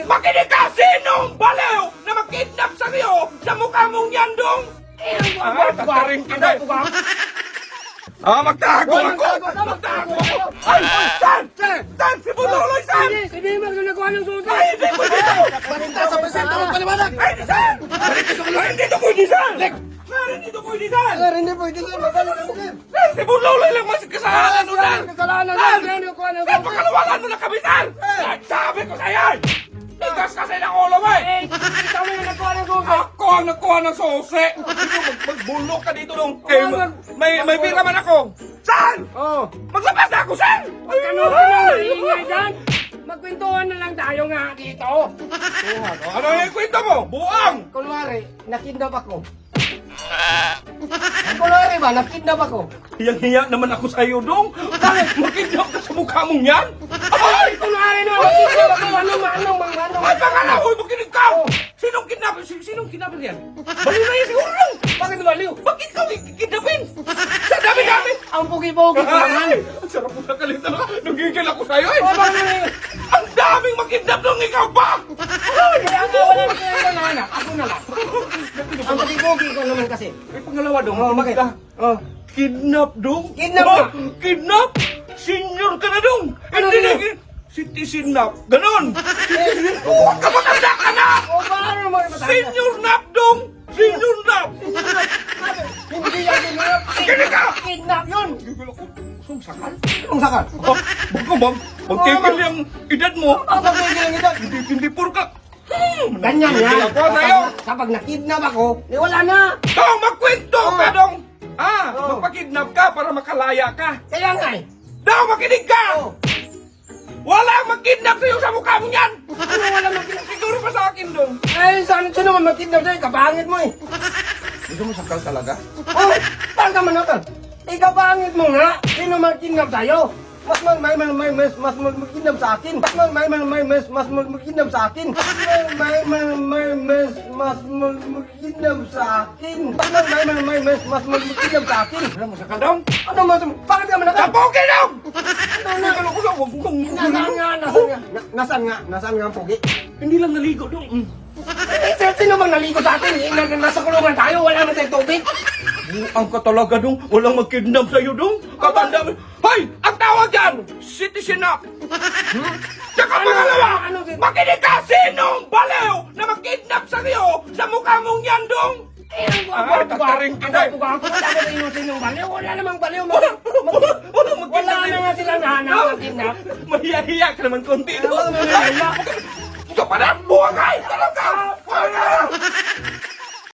Makinig ka! Sinong baliw na makidnap sa iyo sa mukha mong yan, dong? Tataring kita. Magtago ako! Magtago ako! Ay, saan? Saan? Si Butuloy, saan? Si Bimag yung nagawa ng susi. Ay, hindi ko dito! Parinta sa presento ng paliwanag! Ay, hindi, saan? Ay, hindi ito pwede, saan? Hindi ito pwede, saan? Sir, hindi pwede sir. Magkano na sir? Saan? Si Butuloy lang mas kasalanan mo na! Kasalanan Saan? na. Yan yung kuha ng Saan? susi. Pagkaluwalan mo na kami, saan? Sabi ko sa'yo! Tigas kasi ng ulo mo eh! Ikaw na yung nagawa ng susi. Ako ang nakuha ng sose! Magbulok ka dito dong! May pira man ako! Saan? Oh. Maglabas na ako, saan? Ano ka nang maingay dyan? Magkwentuhan na lang tayo nga dito. Ano yung kwento mo? Buang! Kunwari, nakidnap ako. Kunwari ba, nakidnap ako. Hiyang-hiya naman ako sa iyo, dong! Bakit? Makidnap ka sa mukha mong yan? Ay! Kunwari na, nakidnap ako. Anong Ay, bakala ko! Makinig ka! Sinong kidnapin? Sinong kidnapin yan? Baliw na yan siguro lang! Bakit baliw? Bakit ikaw kidnapin? Sa dami-dami! Ang pugi-pugi ko naman. Ay! Ang sarap mo na kalita na! Nagigil ako sa'yo eh! O, bakit naman? Ang daming makidnap nung ikaw pa! Ay! Kaya nga wala na kayo na anak. Ako na lang. Ang pugi-pugi ko naman kasi. May pangalawa dong. Oh, bakit? Oh. Kidnap dong? Kidnap Oh, ka? Kidnap? Senior ka na dong! Ano Hindi yun? na citizen nap. Ganon! Huwag ka matanda ka na! O, paano mo matanda? Senior nap dong! Senior nap! Hindi yan kidnap. Kinig ka! Kidnap yun. Gigil ako. Sung sakal? Anong sakal? Baka bang magkikil yung edad mo? Ang pagkigil ang ito. Hindi puro ka. Ganyan yan. Ako sa'yo! Kapag nakidnap ako, wala na. Dong, magkwento ka dong! Oh. Magpakidnap ka para makalaya ka. Kaya nga eh. Dong, makinig ka! Oh. Walang magkidnap sa'yo sa mukha mo yan! Ano wala makidnap? Siguro pa sa akin dong. Eh, saan naman makidnap sa'yo? Kapangit mo eh. Gusto mo sakal talaga? Oh, saan ka manotan? Ikapangit mo nga. Sino makidnap sa'yo? Mas magkidnap sa akin. Mas magkidnap sa akin. Mas magkidnap sa akin. Mas magkidnap sa akin. Alam mo sakal dong? Ano mas? Bakit ka manotan? Kapogi dong! Ano na? Nasaan nga ang pugi? Hindi lang naligo dong. Sino bang naligo sa atin? Nasa kulungan tayo, wala na tayong tubig. Ang ka talaga dong. Walang magkidnap sa'yo dong. Katanda mo. Hoy! Ang tawag dyan! Citizen up! Tsaka pangalawa! Ano? Makinig ka! Sinong baliw na makidnap sa iyo sa mukha mong yan dong? Tataring kita. Wala ko inusin yung baliw. Wala namang baliw. Walang Wala magkidnap. na nga sila nahanap ng kidnap. Mahiya-hiya ka naman konti. Ano ba naman? Ito pa na! Buwagay! Talaga! Buwagay!